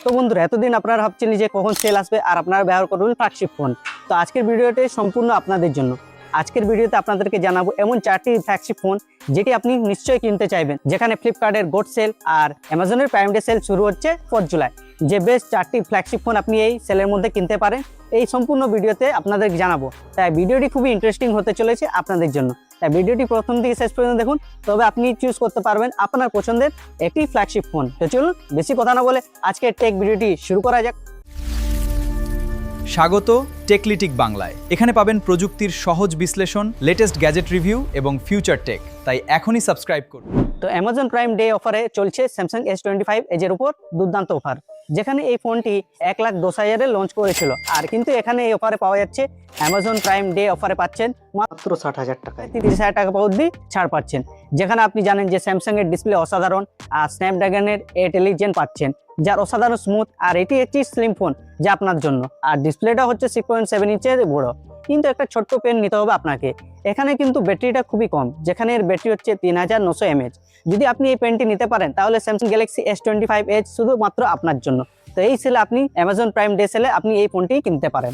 তো বন্ধুরা, এতদিন আপনারা ভাবছেন যে কখন সেল আসবে আর আপনারা ব্যবহার করবেন ফ্ল্যাগশিপ ফোন। তো আজকের ভিডিওটি সম্পূর্ণ আপনাদের জন্য। আজকের ভিডিওতে আপনাদেরকে জানাবো এমন 4টি ফ্ল্যাগশিপ ফোন যেটি আপনি নিশ্চয়ই কিনতে চাইবেন, যেখানে ফ্লিপকার্টের গোড সেল আর অ্যামাজনের প্রাইম ডে সেল শুরু হচ্ছে 4 জুলাই। যে বেস্ট 4টি ফ্ল্যাগশিপ ফোন আপনি এই সেলের মধ্যে কিনতে পারেন, এই সম্পূর্ণ ভিডিওতে আপনাদেরকে জানাবো। তাই ভিডিওটি খুবই ইন্টারেস্টিং হতে চলেছে আপনাদের জন্য। তাই ভিডিওটি প্রথম থেকে শেষ পর্যন্ত দেখুন, তবে আপনি চুজ করতে পারবেন আপনার পছন্দের একটি ফ্ল্যাগশিপ ফোন। তো চলুন বেশি কথা না বলে আজকে টেক ভিডিওটি শুরু করা যাক। স্বাগত টেকলিটিক বাংলায়। এখানে পাবেন প্রযুক্তির সহজ বিশ্লেষণ, লেটেস্ট গ্যাজেট রিভিউ এবং ফিউচার টেক। তাই এখনই সাবস্ক্রাইব করুন। তো অ্যামাজন প্রাইম ডে অফারে চলছে স্যামসাং S25 এজের উপর দুর্দান্ত অফার, যেখানে এই ফোনটি 1,10,000-এ লঞ্চ করেছিল। আর কিন্তু এখানে এই অফারে পাওয়া যাচ্ছে অ্যামাজন প্রাইম ডে অফারে পাচ্ছেন মাত্র 60,000 টাকায়, 30,000 টাকা অবধি ছাড় পাচ্ছেন। যেখানে আপনি জানেন যে স্যামসাং এর ডিসপ্লে অসাধারণ আর স্ন্যাপড্রাগনের 8 Elite পাচ্ছেন, যার অসাধারণ স্মুথ। আর এটি একটি স্লিম ফোন যা আপনার জন্য। আর ডিসপ্লেটা হচ্ছে 6.7 ইঞ্চের বড়, কিন্তু একটা ছোট্ট পেন নিতে হবে আপনাকে। এখানে কিন্তু ব্যাটারিটা খুবই কম, যেখানে এর ব্যাটারি হচ্ছে 3900 mAh। যদি আপনি এই পেনটি নিতে পারেন তাহলে স্যামসাং গ্যালাক্সি S25 Edge শুধুমাত্র আপনার জন্য। তো এই সেলে আপনি অ্যামাজন প্রাইম ডে সেলে আপনি এই ফোনটি কিনতে পারেন।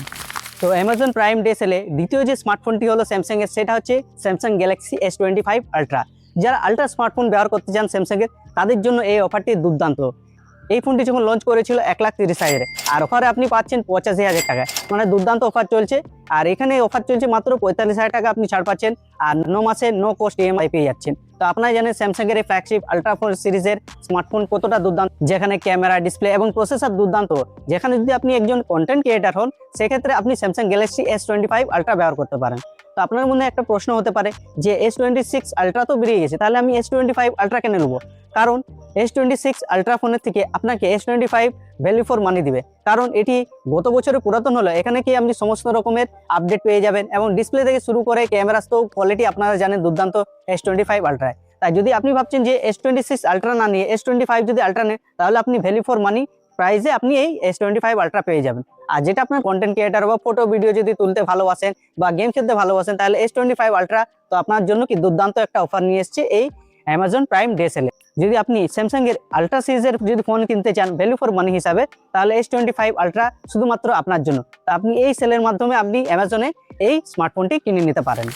তো অ্যামাজন প্রাইম ডে সেলে দ্বিতীয় যে স্মার্টফোনটি হলো স্যামসাং এর, সেটা হচ্ছে স্যামসাং গ্যালাক্সি S25 আলট্রা। যারা আলট্রা স্মার্টফোন ব্যবহার করতে চান স্যামসাং এর, তাদের জন্য এই অফারটি দুর্দান্ত। এই ফোনটি যখন লঞ্চ করেছিল 1,30,000-এ, আর অফারে আপনি পাচ্ছেন 85,000 টাকায়, মানে দুর্দান্ত অফার চলছে। আর এখানে অফার চলছে মাত্র 45,000 টাকা আপনি ছাড় পাচ্ছেন, আর 9 মাসের নো কস্ট EMI পেয়ে যাচ্ছেন। তো আপনারা জানেন স্যামসাং এর এই ফ্ল্যাগশিপ আলট্রা 4 সিরিজের স্মার্টফোন কতটা দুর্দান্ত, যেখানে ক্যামেরা, ডিসপ্লে এবং প্রসেসর দুর্দান্ত। যেখানে যদি আপনি একজন কন্টেন্ট ক্রিয়েটার হন, সেক্ষেত্রে আপনি স্যামসাং গ্যালাক্সি S25 আলট্রা ব্যবহার করতে পারেন। তো আপনার মধ্যে একটা প্রশ্ন হতে পারে যে S26 আলট্রা তো বেরিয়ে গেছে, তাহলে আমি S25 আলট্রা কেন নেবো? কারণ S26 আলট্রা ফোনের থেকে আপনাকে S25 ভ্যালু ফর মানি দিবে। কারণ এটি গত বছরের পুরাতন হলো, এখানে কি আপনি সমস্ত রকমের আপডেট পেয়ে যাবেন, এবং ডিসপ্লে থেকে শুরু করে ক্যামেরা তো কোয়ালিটি আপনারা জানেন দুর্দান্ত S25 আলট্রায়। তাই যদি আপনি ভাবছেন যে S26 আলট্রা না নিয়ে S25 যদি আলট্রা নেন, তাহলে আপনি ভ্যালু ফর মানি প্রাইসে আপনি এই S25 আলট্রা পেয়ে যাবেন। আর যেটা আপনার কন্টেন্ট ক্রিয়েটার বা ফটো ভিডিও যদি তুলতে ভালোবাসেন বা গেম খেলতে ভালোবাসেন, তাহলে S25 আলট্রা তো আপনার জন্য কি দুর্দান্ত একটা অফার নিয়ে এসছে এই অ্যামাজন প্রাইম ডে সেলে। যদি আপনি স্যামসাং এর আলট্রা সিরিজের যদি ফোন কিনতে চান ভ্যালু ফর মানি হিসাবে, তাহলে S25 আলট্রা শুধুমাত্র আপনার জন্য। তো আপনি এই সেলের মাধ্যমে আপনি অ্যামাজনে এই স্মার্টফোনটি কিনে নিতে পারেন।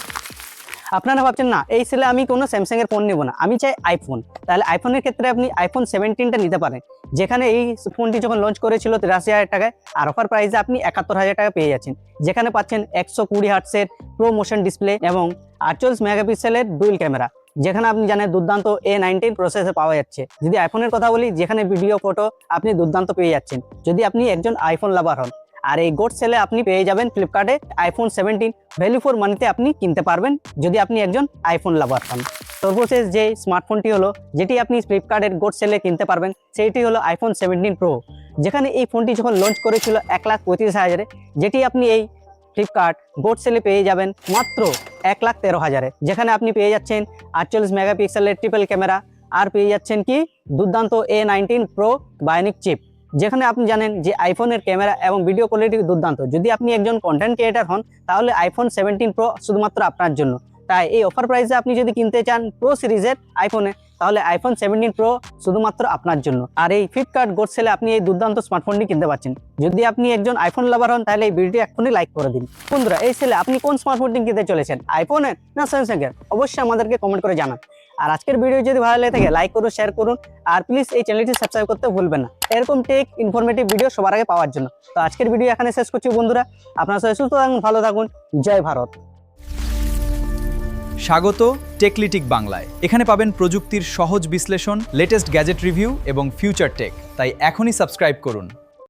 আপনারা ভাবছেন না এই সেলে আমি কোনো স্যামসাং এর ফোন নেব না, আমি চাই আইফোন। তাহলে আইফোনের ক্ষেত্রে আপনি আইফোন 17টা নিতে পারেন, যেখানে এই ফোনটি যখন লঞ্চ করেছিল 83,000 টাকায়, আর অফার প্রাইসে আপনি 71,000 টাকা পেয়ে যাচ্ছেন। যেখানে পাচ্ছেন 120 হার্টসের প্রো মোশন ডিসপ্লে এবং 48 মেগাপিক্সেলের ডুয়াল ক্যামেরা, যেখানে আপনি জানেন দুর্দান্ত A19 প্রসেসর পাওয়া যাচ্ছে। যদি আইফোনের কথা বলি, যেখানে ভিডিও ফটো আপনি দুর্দান্ত পেয়ে যাচ্ছেন যদি আপনি একজন আইফোন লাভার হন। আর এই গোড সেলে আপনি পেয়ে যাবেন ফ্লিপকার্টে আইফোন 17 ভ্যালু ফর মানিতে আপনি কিনতে পারবেন যদি আপনি একজন আইফোন লাভার হন। সর্বশেষ যে স্মার্টফোনটি হলো যেটি আপনি ফ্লিপকার্টের গোড সেলে কিনতে পারবেন, সেইটি হলো আইফোন 17 প্রো। যেখানে এই ফোনটি যখন লঞ্চ করেছিল 1,35,000-এ, যেটি আপনি এই ফ্লিপকার্ট গোড সেলে পেয়ে যাবেন মাত্র 1,13,000-এ। যেখানে আপনি পেয়ে যাচ্ছেন 48 মেগাপিক্সেলের ট্রিপল ক্যামেরা, আর পেয়ে যাচ্ছেন কি দুর্দান্ত A19 প্রো বায়োনিক চিপ। যেখানে আপনি জানেন যে আইফোনের ক্যামেরা এবং ভিডিও কোয়ালিটি দুর্দান্ত। যদি আপনি একজন কন্টেন্ট ক্রিয়েটার হন, তাহলে আইফোন 17 প্রো শুধুমাত্র আপনার জন্য। তাই এই অফার প্রাইসে আপনি যদি কিনতে চান প্রো সিরিজের আইফোনে, তাহলে আইফোন 17 প্রো শুধুমাত্র আপনার জন্য। আর এই ফ্লিপকার্ট গোড সেলে আপনি এই দুর্দান্ত স্মার্টফোনটি কিনতে পারছেন। যদি আপনি একজন আইফোন লাভার হন, তাহলে এই ভিডিওটি এখনই লাইক করে দিন। বন্ধুরা, এই সেলে আপনি কোন স্মার্টফোনটি কিনতে চলেছেন, আইফোনের না স্যামসাং এর? অবশ্যই আমাদেরকে কমেন্ট করে জানান। আর আজকের ভিডিও যদি ভালো লাগে থাকে লাইক করুন, শেয়ার করুন, আর প্লিজ এই চ্যানেলটি সাবস্ক্রাইব করতে ভুলবেন না এরকম টেক ইনফরমেটিভ ভিডিও সবার আগে পাওয়ার জন্য। তো আজকের ভিডিও এখানে শেষ করছি বন্ধুরা। আপনারা সবাই সুস্থ থাকুন, ভালো থাকুন। জয় ভারত। স্বাগত টেকলিটিক বাংলায়। এখানে পাবেন প্রযুক্তির সহজ বিশ্লেষণ, লেটেস্ট গ্যাজেট রিভিউ এবং ফিউচার টেক। তাই এখনই সাবস্ক্রাইব করুন।